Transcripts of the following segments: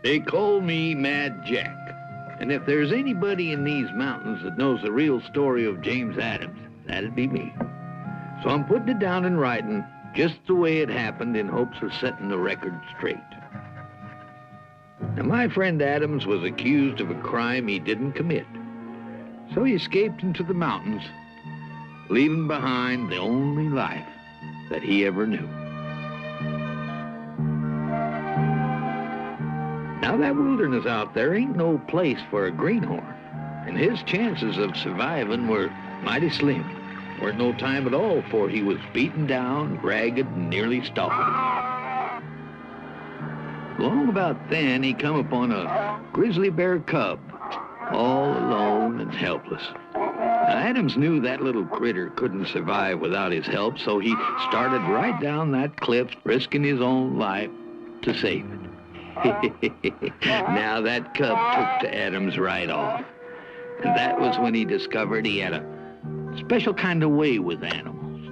They call me Mad Jack. And if there's anybody in these mountains that knows the real story of James Adams, that'd be me. So I'm putting it down in writing just the way it happened in hopes of setting the record straight. Now, my friend Adams was accused of a crime he didn't commit. So he escaped into the mountains, leaving behind the only life that he ever knew. Now, that wilderness out there ain't no place for a greenhorn, and his chances of surviving were mighty slim. Weren't no time at all, for he was beaten down, ragged, and nearly starved. Long about then, he come upon a grizzly bear cub, all alone and helpless. Now, Adams knew that little critter couldn't survive without his help, so he started right down that cliff, risking his own life to save it. Now, that cub took to Adams right off. And that was when he discovered he had a special kind of way with animals.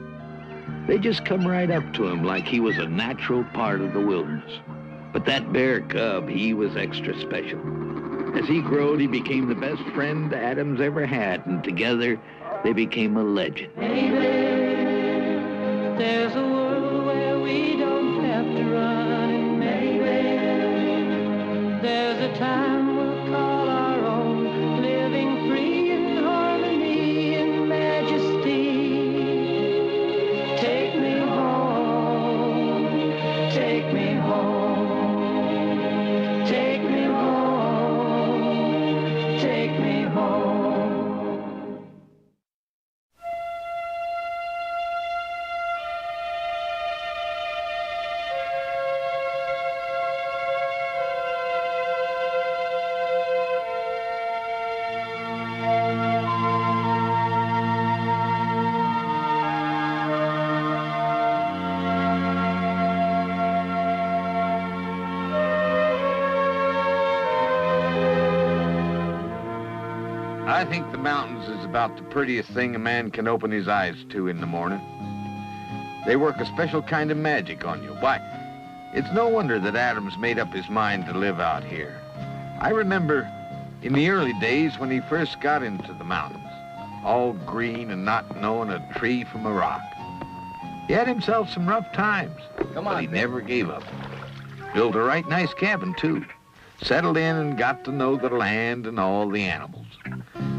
They just come right up to him like he was a natural part of the wilderness. But that bear cub, he was extra special. As he growed, he became the best friend Adams ever had, and together they became a legend. Baby, there's a world where we don't have to run, and maybe there's a time we'll call our own, living free in harmony and majesty. Take me home, take me home, take me home, take me home. I think the mountains is about the prettiest thing a man can open his eyes to in the morning. They work a special kind of magic on you. Why, it's no wonder that Adams made up his mind to live out here. I remember in the early days when he first got into the mountains, all green and not knowing a tree from a rock. He had himself some rough times, but he never gave up. Built a right nice cabin, too. Settled in and got to know the land and all the animals.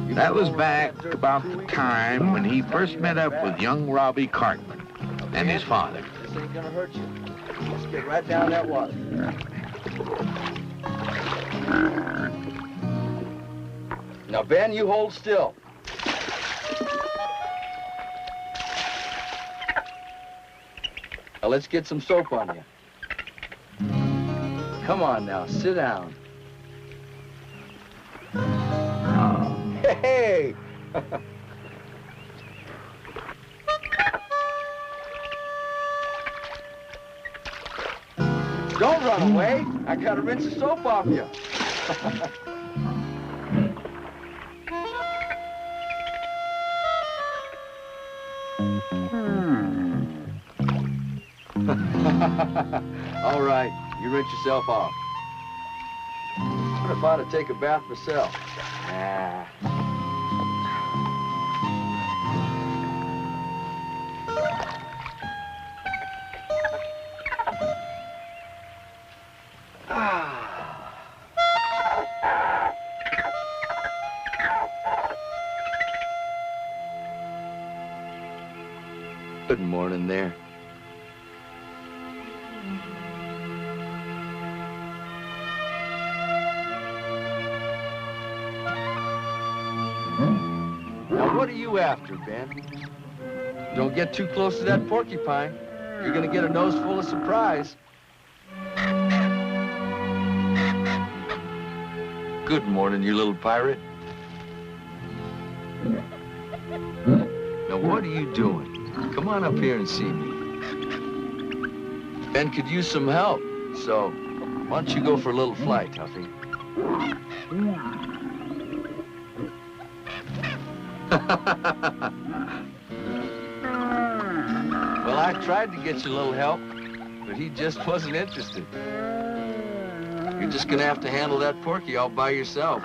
That was back about the time when he first met up with young Robbie Cartman and his father. This ain't gonna hurt you. Let's get right down that water. Now, Ben, you hold still. Now, let's get some soap on you. Come on now, sit down. Hey! Don't run away. I gotta rinse the soap off you. All right, you rinse yourself off. What if I ought to take a bath myself? Good morning there. Now, what are you after, Ben? Don't get too close to that porcupine. You're gonna get a nose full of surprise. Good morning, you little pirate. Now, what are you doing? Come on up here and see me. Ben could use some help, so why don't you go for a little flight, Huffy? Well, I tried to get you a little help, but he just wasn't interested. You're just gonna have to handle that porky all by yourself.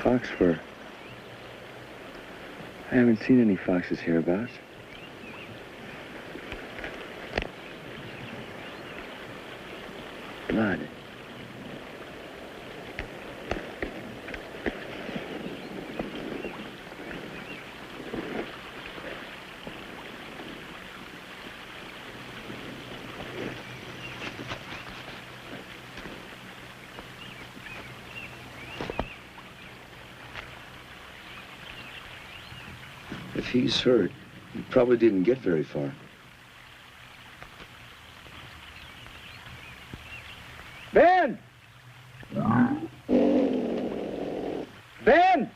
Fox fur. I haven't seen any foxes hereabouts. Blood. If he's hurt, he probably didn't get very far. Ben! Ben!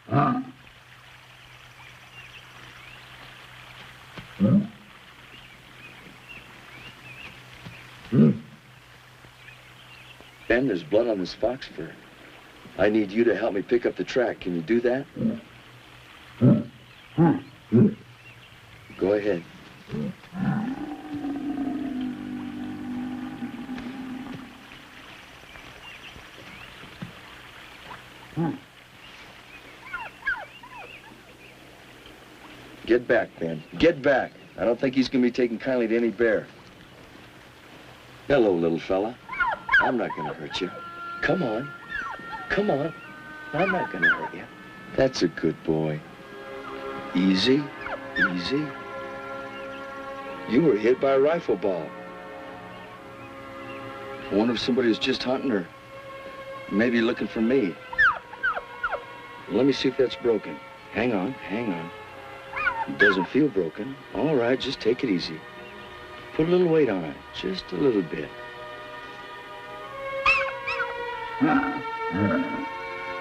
Ben, there's blood on this fox fur. I need you to help me pick up the track. Can you do that? Go ahead. Get back, Ben. Get back. I don't think he's going to be taking kindly to any bear. Hello, little fella. I'm not going to hurt you. Come on. Come on. I'm not going to hurt you. That's a good boy. Easy. Easy. You were hit by a rifle ball. I wonder if somebody was just hunting or maybe looking for me. Let me see if that's broken. Hang on, hang on. It doesn't feel broken. All right, just take it easy. Put a little weight on it, just a little bit.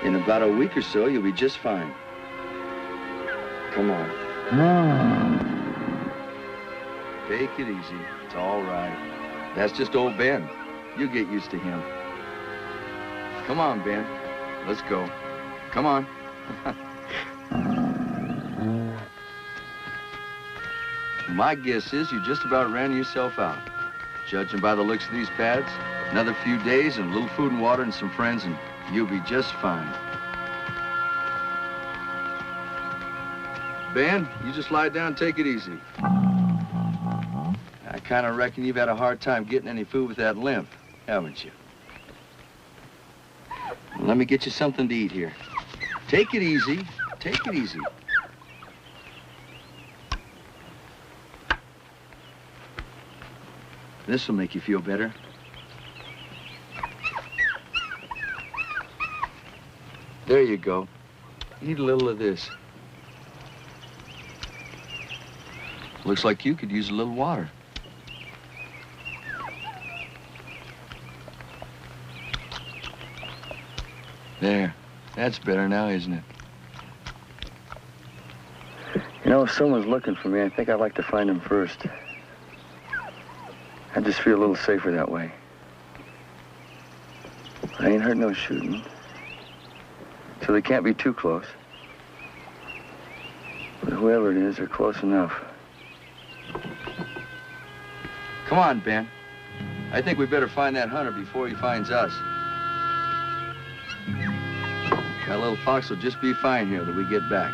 In about a week or so, you'll be just fine. Come on. Take it easy. It's all right. That's just old Ben. You'll get used to him. Come on, Ben. Let's go. Come on. My guess is you just about ran yourself out. Judging by the looks of these pads, another few days and a little food and water and some friends and you'll be just fine. Ben, you just lie down and take it easy. I kind of reckon you've had a hard time getting any food with that limp, haven't you? Let me get you something to eat here. Take it easy. Take it easy. This will make you feel better. There you go. Eat a little of this. Looks like you could use a little water. There. That's better now, isn't it? You know, if someone's looking for me, I think I'd like to find them first. I just feel a little safer that way. I ain't heard no shooting, so they can't be too close. But whoever it is, they're close enough. Come on, Ben. I think we better find that hunter before he finds us. That little fox will just be fine here till we get back.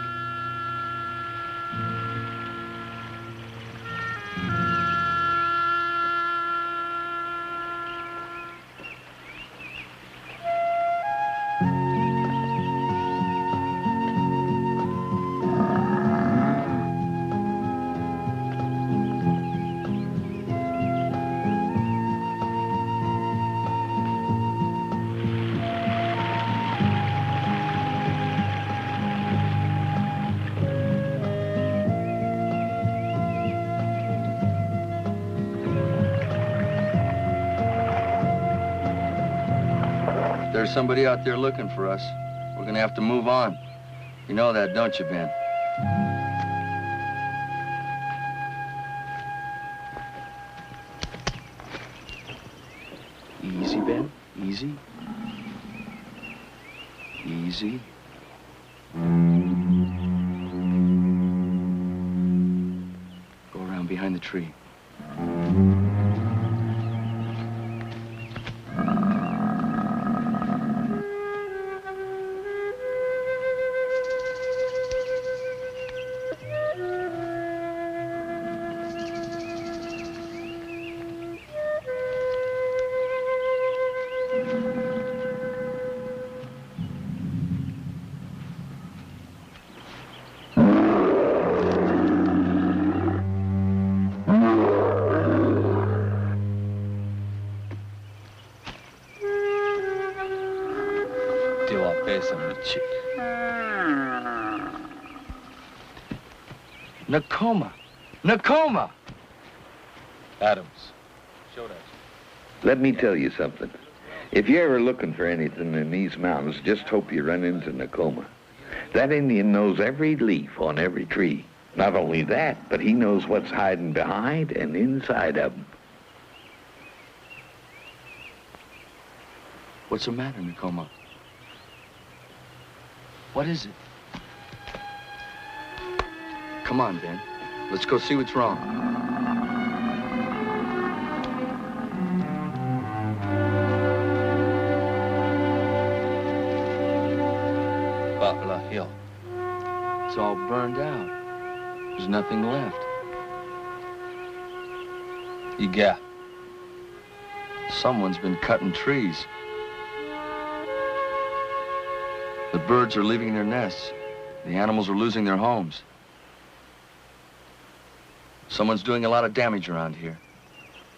There's somebody out there looking for us. We're gonna have to move on. You know that, don't you, Ben? Ben. Easy. Easy. Go around behind the tree. Nakoma! Nakoma! Adams, show that. Let me tell you something. If you're ever looking for anything in these mountains, just hope you run into Nakoma. That Indian knows every leaf on every tree. Not only that, but he knows what's hiding behind and inside of them. What's the matter, Nakoma? What is it? Come on, Ben. Let's go see what's wrong. Buffalo Hill. It's all burned out. There's nothing left. Yeah. Someone's been cutting trees. The birds are leaving their nests. The animals are losing their homes. Someone's doing a lot of damage around here.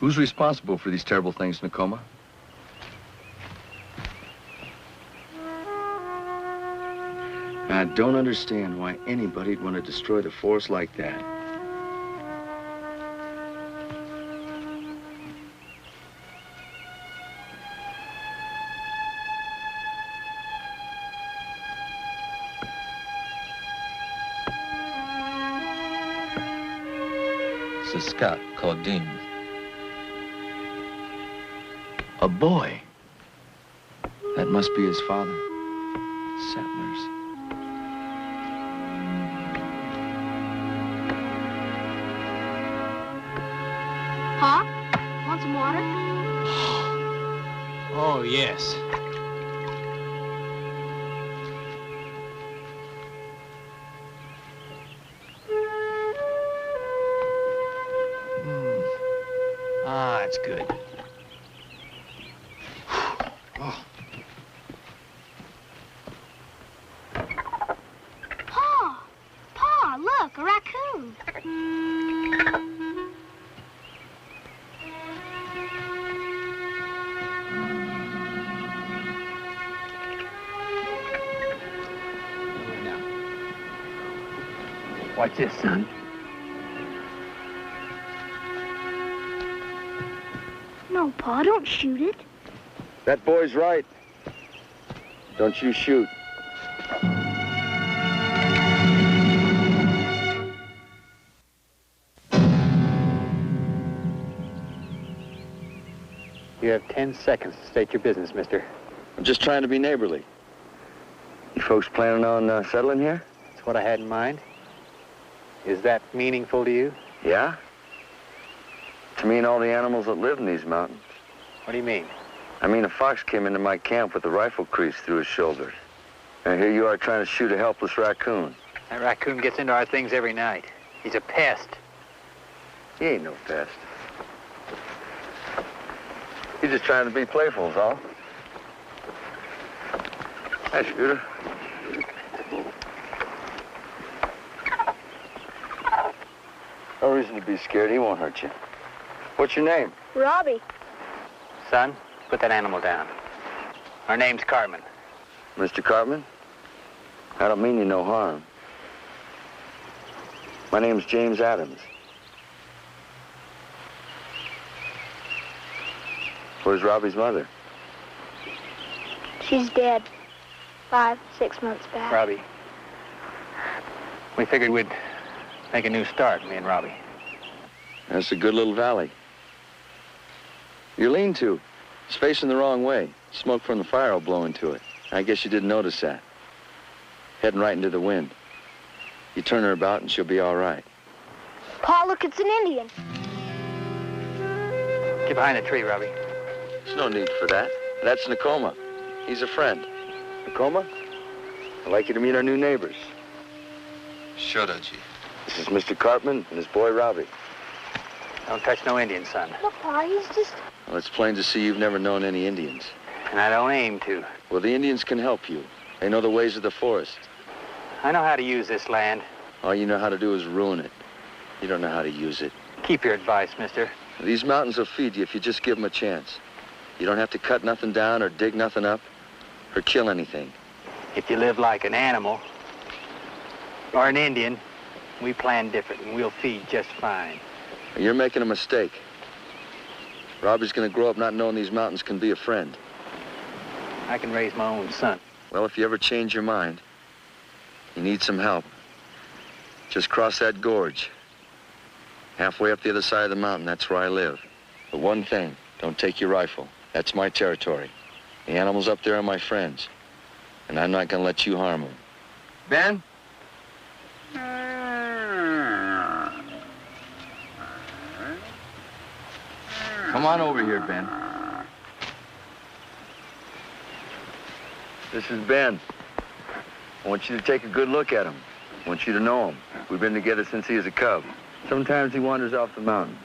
Who's responsible for these terrible things, Nakoma? I don't understand why anybody'd want to destroy the forest like that. Scott called Dean. A boy. That must be his father. Settlers. Pop, want some water? Oh, yes. Ah, it's good. Oh. Pa, look, a raccoon. Watch this, son. No, Pa, don't shoot it. That boy's right. Don't you shoot. You have 10 seconds to state your business, mister. I'm just trying to be neighborly. You folks planning on settling here? That's what I had in mind. Is that meaningful to you? Yeah. To me and all the animals that live in these mountains. What do you mean? I mean, a fox came into my camp with a rifle crease through his shoulder. And here you are trying to shoot a helpless raccoon. That raccoon gets into our things every night. He's a pest. He ain't no pest. He's just trying to be playful, is all. Hi, Scooter. No reason to be scared. He won't hurt you. What's your name? Robbie. Son, put that animal down. Our name's Cartman. Mr. Cartman? I don't mean you no harm. My name's James Adams. Where's Robbie's mother? She's dead. 5, 6 months back. Robbie. We figured we'd make a new start, me and Robbie. That's a good little valley. Your lean-to. It's facing the wrong way. Smoke from the fire will blow into it. I guess you didn't notice that. Heading right into the wind. You turn her about and she'll be all right. Pa, look, it's an Indian. Get behind the tree, Robbie. There's no need for that. That's Nakoma. He's a friend. Nakoma, I'd like you to meet our new neighbors. Shodachi. This is Mr. Cartman and his boy, Robbie. Don't touch no Indian, son. Look, Pa, he's just... Well, it's plain to see you've never known any Indians. And I don't aim to. Well, the Indians can help you. They know the ways of the forest. I know how to use this land. All you know how to do is ruin it. You don't know how to use it. Keep your advice, mister. These mountains will feed you if you just give them a chance. You don't have to cut nothing down or dig nothing up or kill anything. If you live like an animal or an Indian, we plan different and we'll feed just fine. You're making a mistake. Robbie's gonna grow up not knowing these mountains can be a friend. I can raise my own son. Well, if you ever change your mind, you need some help, just cross that gorge. Halfway up the other side of the mountain, that's where I live. But one thing, don't take your rifle. That's my territory. The animals up there are my friends, and I'm not gonna let you harm them. Ben? Come on over here, Ben. This is Ben. I want you to take a good look at him. I want you to know him. We've been together since he was a cub. Sometimes he wanders off the mountain.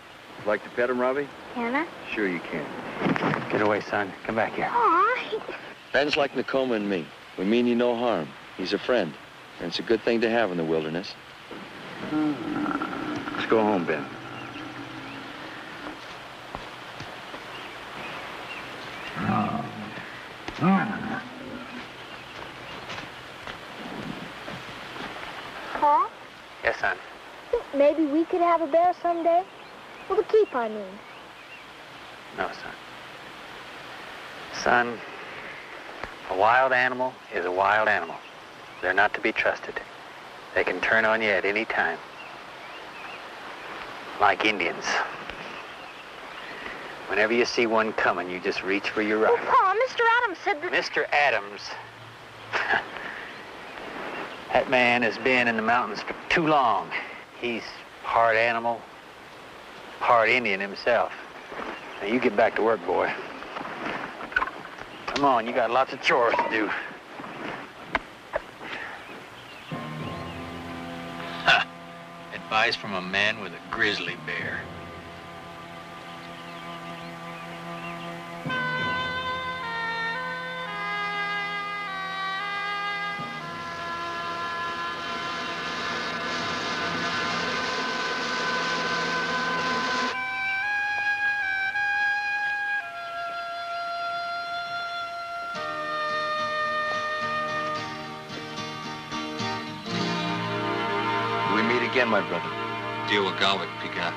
Like to pet him, Robbie? Can I? Sure you can. Get away, son. Come back here. Aw, Ben's like Nakoma and me. We mean you no harm. He's a friend, and it's a good thing to have in the wilderness. Let's go home, Ben. Pa, Yes, son. think maybe we could have a bear someday? Well, to keep, I mean. No, son. Son, a wild animal is a wild animal. They're not to be trusted. They can turn on you at any time. Like Indians. Whenever you see one coming, you just reach for your Oh, rifle. Pa, Mr. Adams said that... Mr. Adams. That man has been in the mountains for too long. He's part animal, part Indian himself. Now you get back to work, boy. Come on, you got lots of chores to do. Ha! Advice from a man with a grizzly bear. We meet again, my brother. Diwagawik Pika.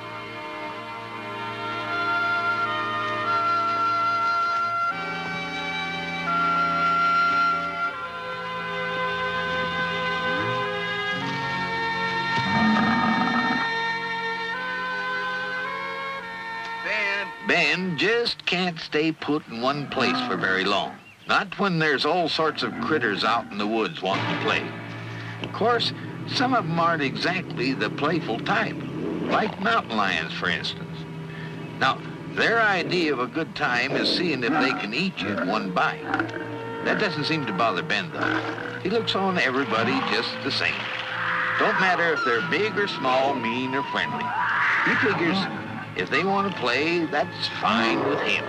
Ben just can't stay put in one place for very long. Not when there's all sorts of critters out in the woods wanting to play. Of course, some of them aren't exactly the playful type, like mountain lions, for instance. Now, their idea of a good time is seeing if they can eat you in one bite. That doesn't seem to bother Ben, though. He looks on everybody just the same. Don't matter if they're big or small, mean or friendly. He figures if they want to play, that's fine with him.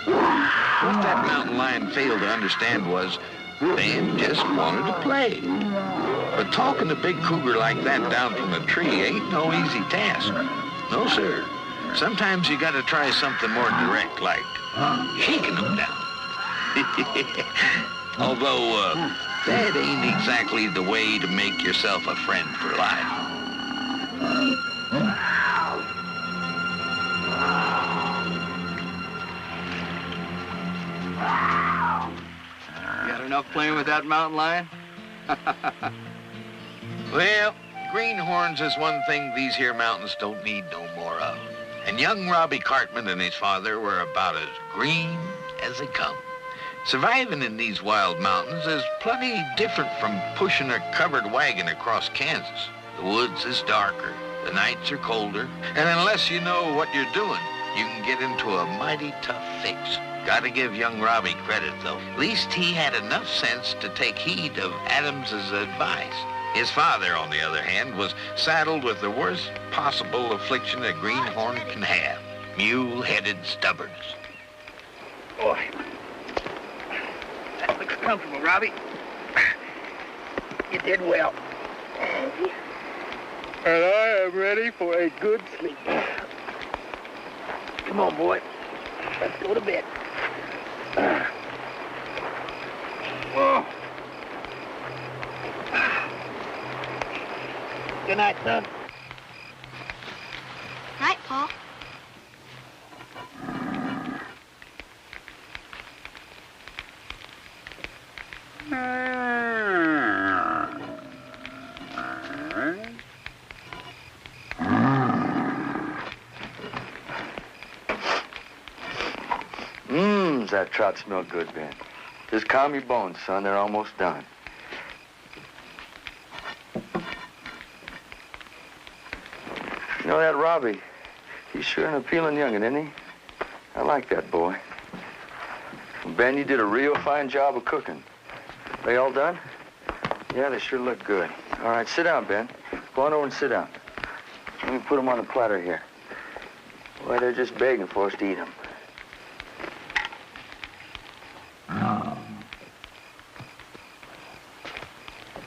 What that mountain lion failed to understand was Ben just wanted to play. But talking a big cougar like that down from a tree ain't no easy task. No, sir. Sometimes you gotta try something more direct, like shaking them down. Although, that ain't exactly the way to make yourself a friend for life. Got enough playing with that mountain lion? Well, greenhorns is one thing these here mountains don't need no more of. And young Robbie Cartman and his father were about as green as they come. Surviving in these wild mountains is plenty different from pushing a covered wagon across Kansas. The woods is darker, the nights are colder, and unless you know what you're doing, you can get into a mighty tough fix. Gotta give young Robbie credit, though. At least he had enough sense to take heed of Adams's advice. His father, on the other hand, was saddled with the worst possible affliction a greenhorn can have, mule-headed stubbornness. Boy, that looks comfortable, Robbie. You did well. And I am ready for a good sleep. Come on, boy. Let's go to bed. Whoa. Good night, son. Night, Pa. Does that trout smell good, Ben? Just calm your bones, son. They're almost done. You know that Robbie? He's sure an appealing youngin', isn't he? I like that boy. Ben, you did a real fine job of cooking. They all done? Yeah, they sure look good. All right, sit down, Ben. Go on over and sit down. Let me put them on the platter here. Boy, they're just begging for us to eat them.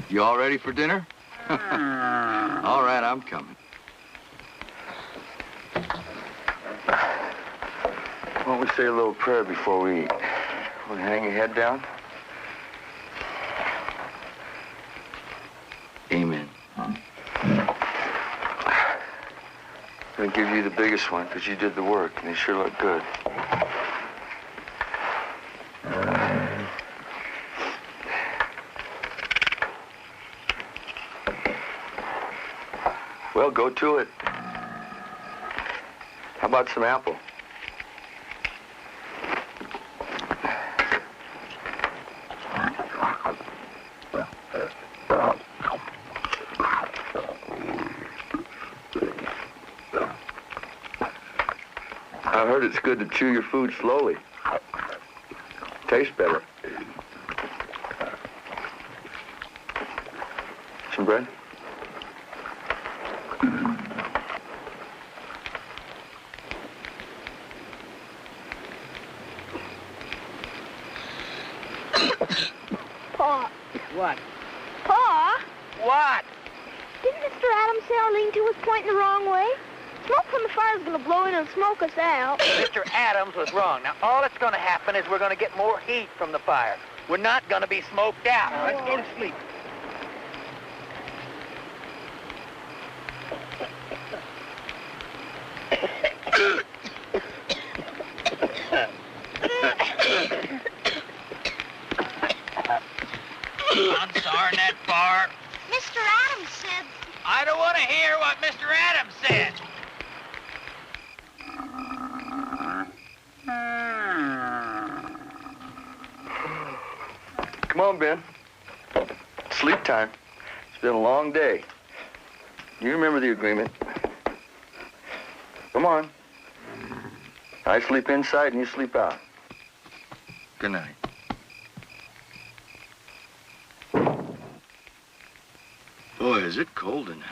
You all ready for dinner? All right, I'm coming. Why don't we say a little prayer before we eat? Want to hang your head down? Amen. I'm going to give you the biggest one because you did the work and they sure look good. Well, go to it. How about some apple? I heard it's good to chew your food slowly. Tastes better. Some bread? Pa. What? Pa? What? Didn't Mr. Adams say our lean-to was pointing the wrong way? Smoke from the fire's gonna blow in and smoke us out. Mr. Adams was wrong. Now, all that's going to happen is we're going to get more heat from the fire. We're not going to be smoked out. Let's go to sleep. I'm sorry, that bar. Mr. Adams said... I don't want to hear what Mr. Adams said. Come on, Ben. Sleep time. It's been a long day. You remember the agreement. Come on. I sleep inside and you sleep out. Good night. Boy, is it cold tonight.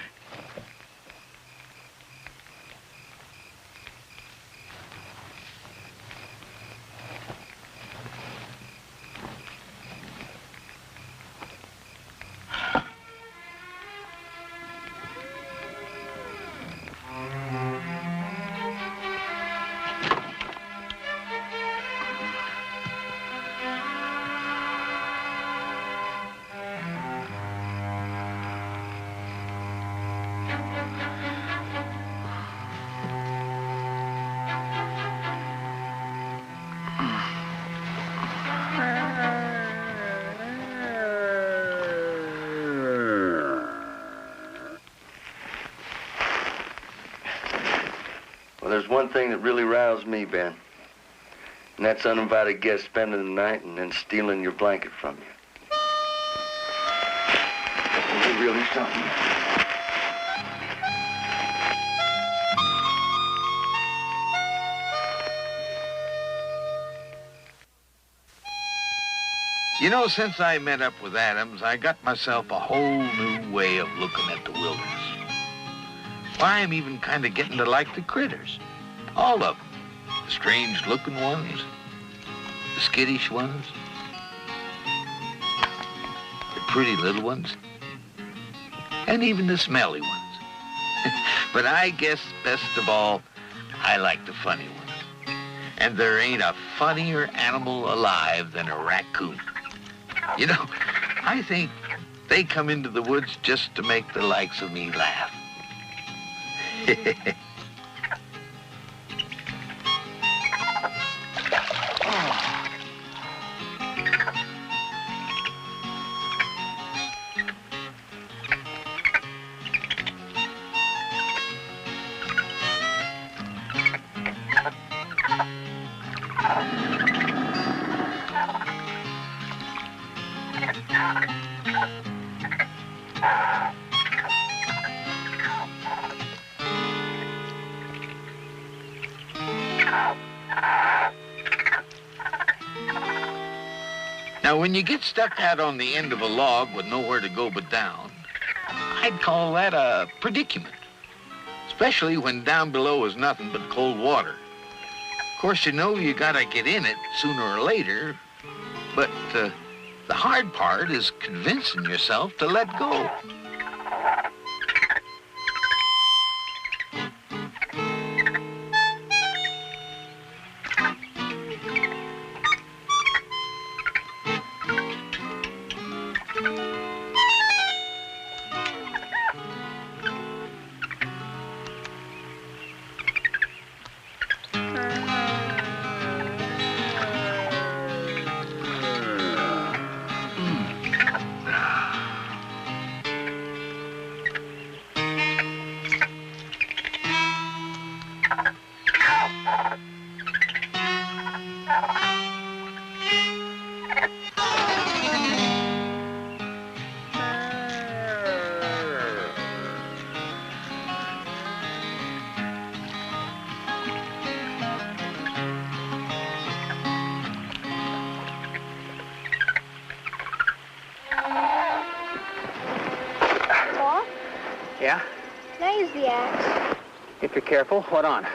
Well, there's one thing that really riles me, Ben. And that's uninvited guests spending the night and then stealing your blanket from you. It's really something. You know, since I met up with Adams, I got myself a whole new way of looking at the wilderness. Why, I'm even kind of getting to like the critters. All of them. The strange-looking ones, the skittish ones, the pretty little ones, and even the smelly ones. But I guess, best of all, I like the funny ones. And there ain't a funnier animal alive than a raccoon. You know, I think they come into the woods just to make the likes of me laugh. Now, when you get stuck out on the end of a log with nowhere to go but down, I'd call that a predicament, especially when down below is nothing but cold water. Of course, you know you gotta get in it sooner or later, but the hard part is convincing yourself to let go. Yeah? Can I use the axe? If you're careful, what on?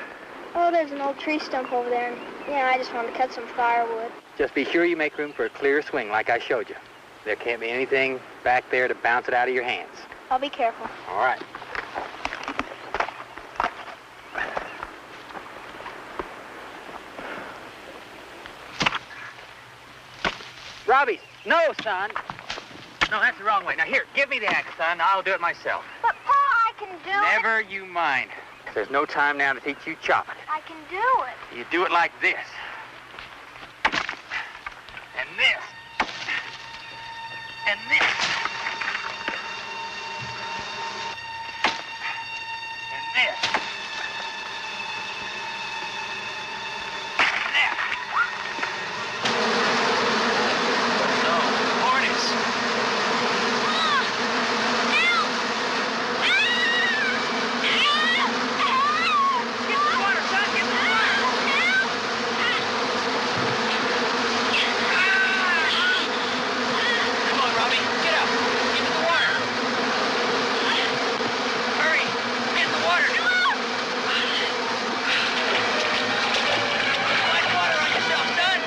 Oh, there's an old tree stump over there, and, I just wanted to cut some firewood. Just be sure you make room for a clear swing like I showed you. There can't be anything back there to bounce it out of your hands. I'll be careful. All right. Robbie, no, son. No, that's the wrong way. Now, here, give me the axe, son. I'll do it myself. But, Pa, I can do it. Never you mind. There's no time now to teach you chopping. I can do it. You do it like this. And this. And this. And this. And that. No, hornets. Get in the water, son. Get in the water. Come on, Robbie. Get up. Get in the water. Hurry. Get in the water. Splash water on yourself, son.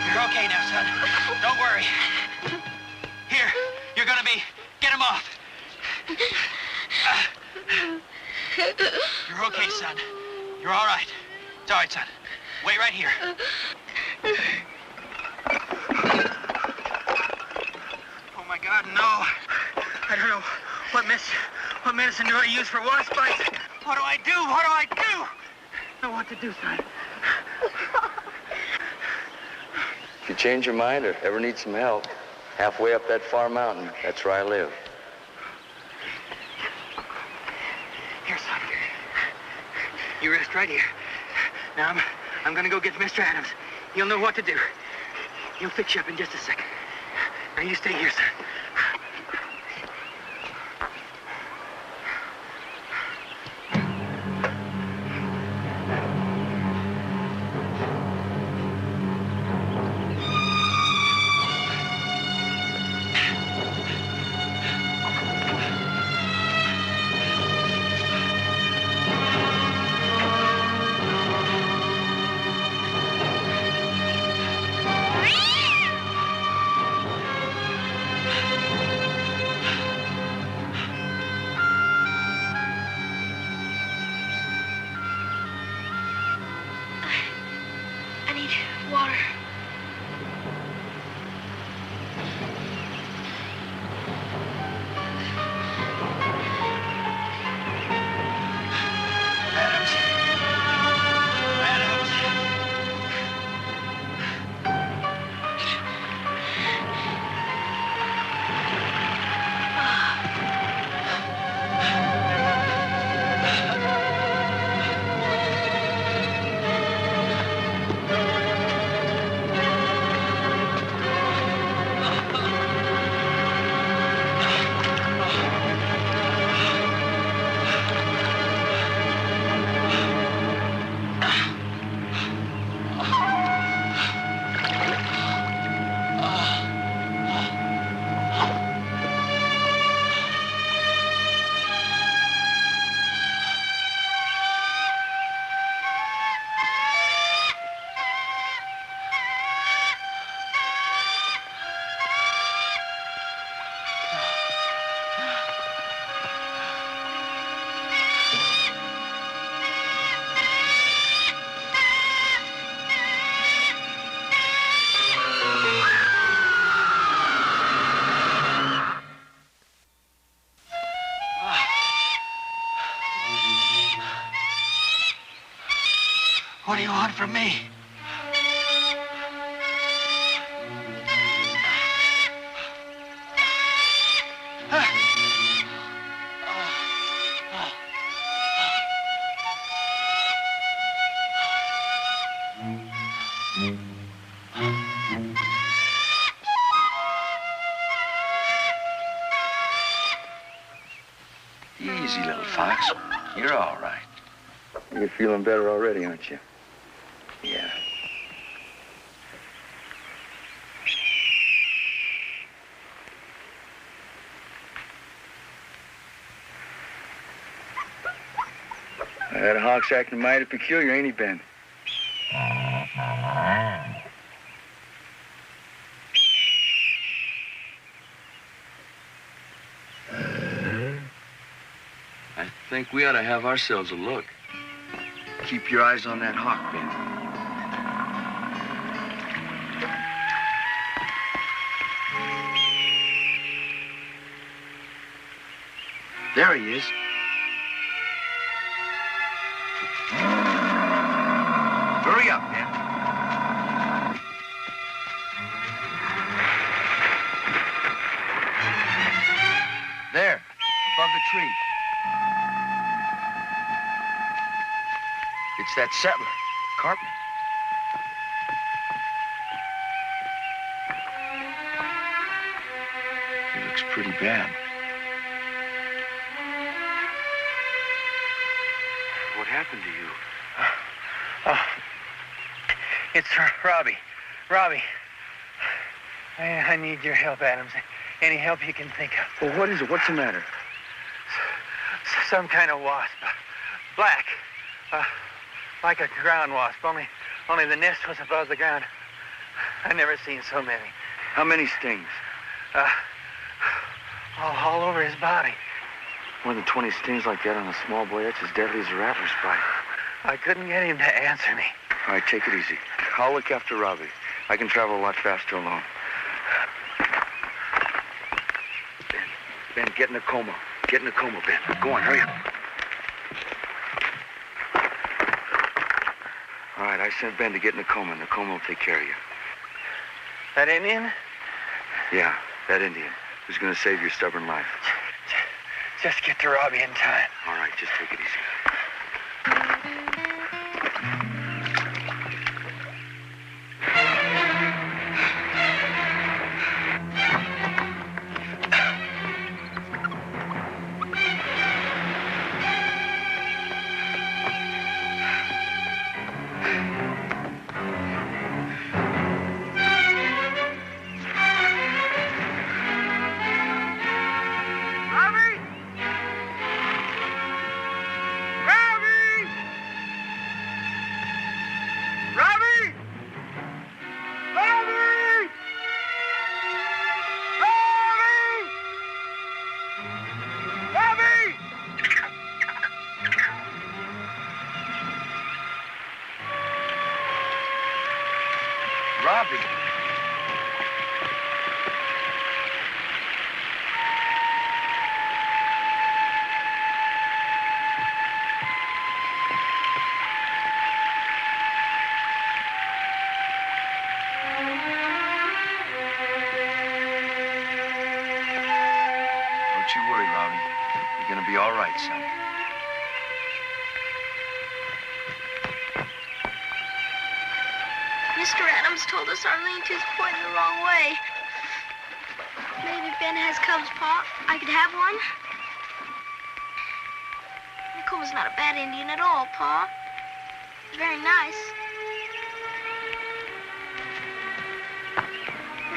You're okay now, son. Don't worry. Here, you're gonna be... Get him off. You're okay, son. You're all right. It's all right, son. Wait right here. Oh, my God, no. I don't know. What medicine do I use for wasp bites? What do I do? What do I do? know what to do, son. If you change your mind or ever need some help, halfway up that far mountain, that's where I live. Here, son. You rest right here. Now, I'm gonna go get Mr. Adams. He'll know what to do. He'll fix you up in just a second. Now, you stay here, son. I need water. What do you want from me? Easy, little fox. You're all right. You're feeling better already, aren't you? Yeah. That hawk's acting mighty peculiar, ain't he, Ben? I think we ought to have ourselves a look. Keep your eyes on that hawk, Ben. There he is. Hurry up, Ben. There, above the tree. It's that settler, Cartman. He looks pretty bad. What happened to you? Oh, it's Robbie. Robbie. I need your help, Adams. Any help you can think of. Well, what is it? What's the matter? Some kind of wasp. Black. Like a ground wasp, only the nest was above the ground. I've never seen so many. How many stings? All over his body. More than 20 stings like that on a small boy, that's as deadly as a rattler's bite. I couldn't get him to answer me. All right, take it easy. I'll look after Robbie. I can travel a lot faster alone. Ben, get in a coma. Get in a coma, Ben. Go on, hurry up. All right, I sent Ben to get Nakoma. Nakoma will take care of you. That Indian? Yeah, that Indian who's going to save your stubborn life. Just get to Robbie in time. All right, just take it easy. Robbie. Don't you worry, Robbie. You're gonna be all right, son. Mr. Adams told us our lean-to's pointing the wrong way. Maybe Ben has cubs, Pa. I could have one. Nakoma's not a bad Indian at all, Pa. He's very nice.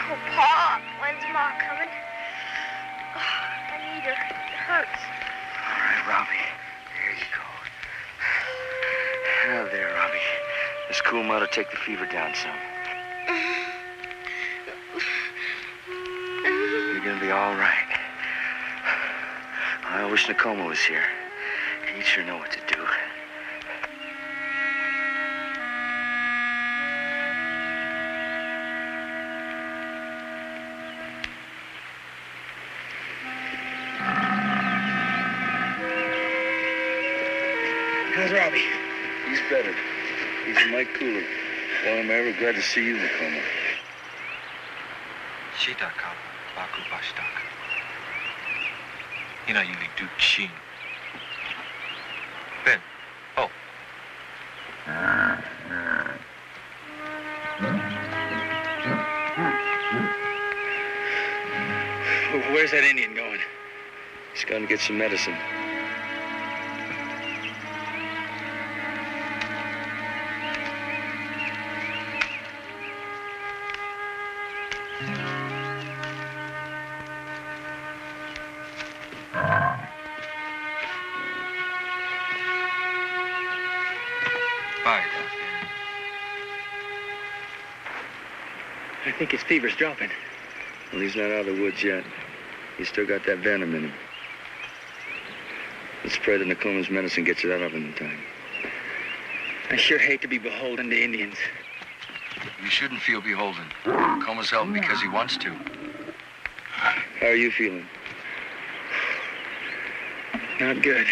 Oh, Pa, when's Ma coming? Oh, I need her. It hurts. All right, Robbie. There you go. Now there, Robbie. This cool mud will take the fever down some. You're gonna be all right. I wish Nakoma was here. He'd sure know what to do. How's Robbie? He's better. He's a mite cooler. Well, I'm ever glad to see you, Nakoma. Shitaka, Baku Bashtaka. Ina Yuli Duke Shin. Ben. Oh. Where's that Indian going? He's going to get some medicine. I think his fever's dropping. Well, he's not out of the woods yet. He's still got that venom in him. Let's pray that Nakoma's medicine gets it out of him in time. I sure hate to be beholden to Indians. You shouldn't feel beholden. Nakoma's helping because he wants to. How are you feeling? Not good.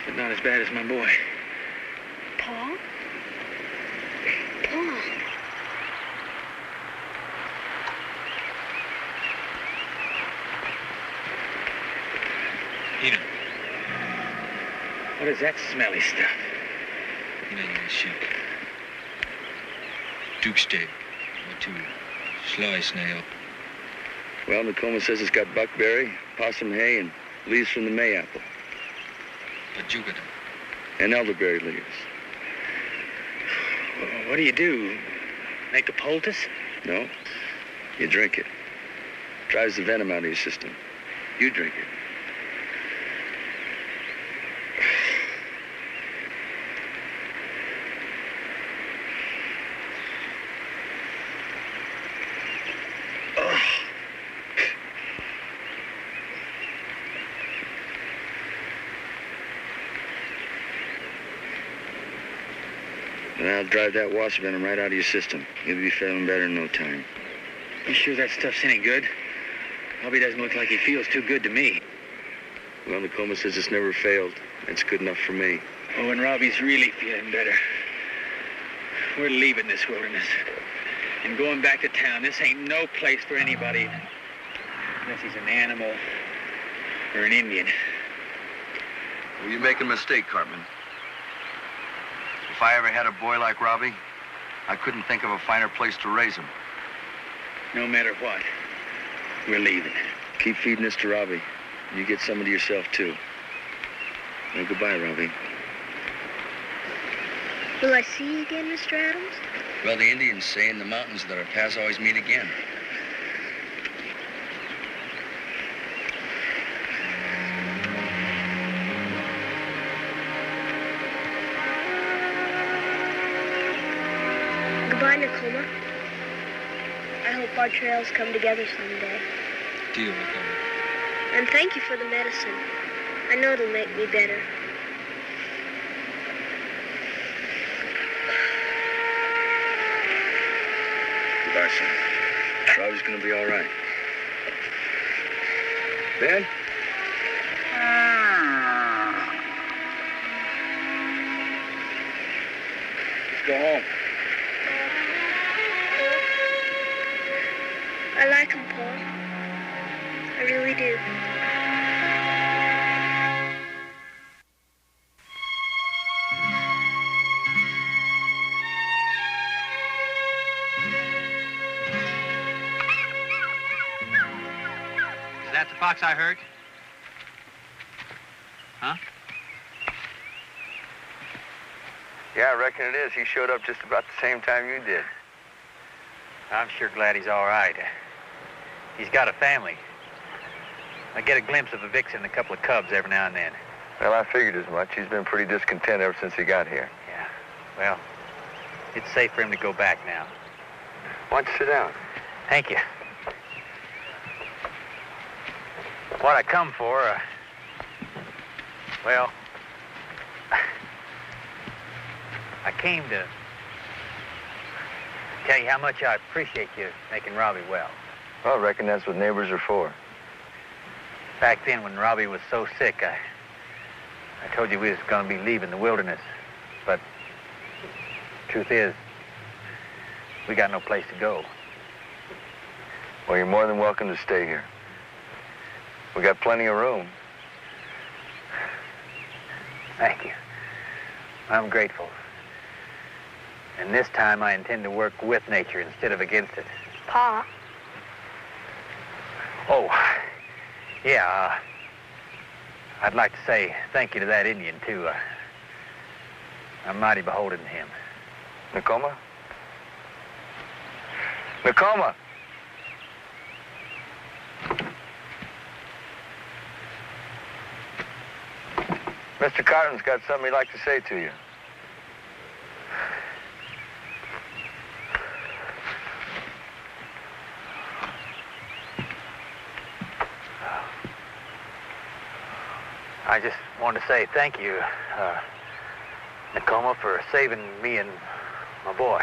But not as bad as my boy. Pa? Pa? Ina. What is that smelly stuff? Ina Yuli Shin. Duke's Day. To sly snail. Well, Nakoma says it's got buckberry, possum hay, and leaves from the mayapple. But Jugada. And elderberry leaves. What do you do? Make a poultice? No, you drink it. Drives the venom out of your system. You drink it. And I'll drive that wasp venom right out of your system. You'll be feeling better in no time. You sure that stuff's any good? Bobby doesn't look like he feels too good to me. Well, Nakoma says it's never failed. It's good enough for me. Oh, when Robbie's really feeling better, we're leaving this wilderness and going back to town. This ain't no place for anybody unless he's an animal or an Indian. Well, you make a mistake, Cartman. If I ever had a boy like Robbie, I couldn't think of a finer place to raise him. No matter what, we're leaving. Keep feeding this to Robbie. You get some of it yourself, too. Well, goodbye, Robbie. Will I see you again, Mr. Adams? Well, the Indians say in the mountains that our paths always meet again. Goodbye, Nakoma. I hope our trails come together someday. Deal with them. And thank you for the medicine. I know it'll make me better. Goodbye, son. Robbie's gonna be all right. Ben? Let's go home. I like him, Paul. I really do. Is that the fox I heard? Huh? Yeah, I reckon it is. He showed up just about the same time you did. I'm sure glad he's all right. He's got a family. I get a glimpse of a vixen and a couple of cubs every now and then. Well, I figured as much. He's been pretty discontent ever since he got here. Yeah, well, it's safe for him to go back now. Why don't you sit down? Thank you. What I come for, well, I came to tell you how much I appreciate you making Robbie well. Well, I reckon that's what neighbors are for. Back then, when Robbie was so sick, I told you we was going to be leaving the wilderness. But truth is, we got no place to go. Well, you're more than welcome to stay here. We got plenty of room. Thank you. I'm grateful. And this time I intend to work with nature instead of against it. Pa. Oh, yeah, I'd like to say thank you to that Indian, too. I'm mighty beholden to him. Nakoma? Nakoma! Mr. Carton's got something he'd like to say to you. I just want to say thank you, Nakoma, for saving me and my boy.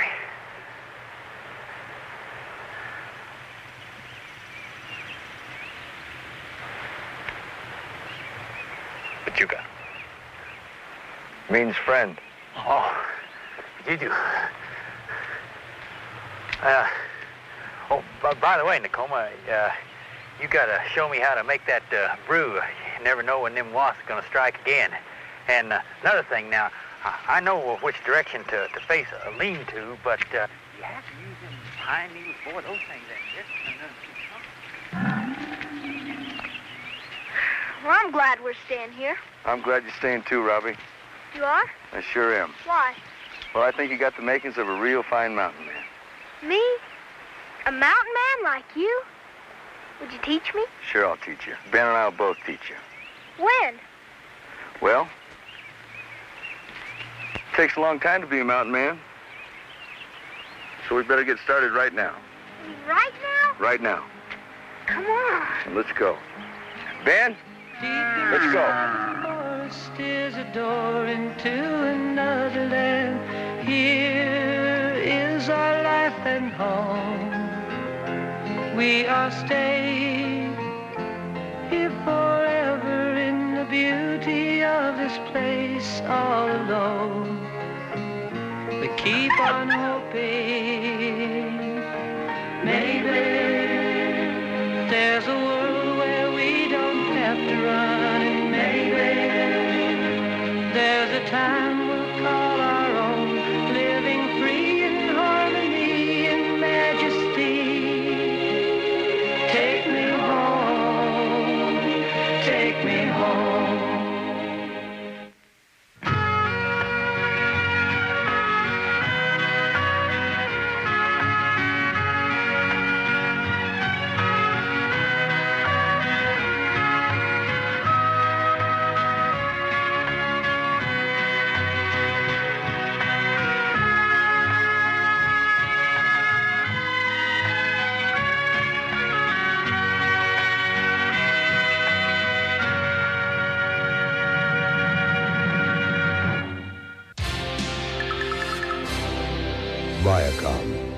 Pachuca. Means friend. Oh, you do. By the way, Nakoma, you gotta show me how to make that brew. You never know when them wasps are gonna strike again. And another thing now, I know which direction to face a lean-to, but you have to use them pine needles. Boy, those things Well, I'm glad we're staying here. I'm glad you're staying too, Robbie. You are? I sure am. Why? Well, I think you got the makings of a real fine mountain man. Me? A mountain man like you? Would you teach me? Sure, I'll teach you. Ben and I will both teach you. When? Well, it takes a long time to be a mountain man. So we better get started right now. Right now? Right now. Come on. Let's go. Ben, let's go. Forest is a door into another land. Here is our life and home. We are staying here forever in the beauty of the this place all alone. But keep on hoping, maybe there's a world where we don't have to run, and maybe there's a time we'll call our own, living free in harmony and majesty. Take me home, take me home. Viacom.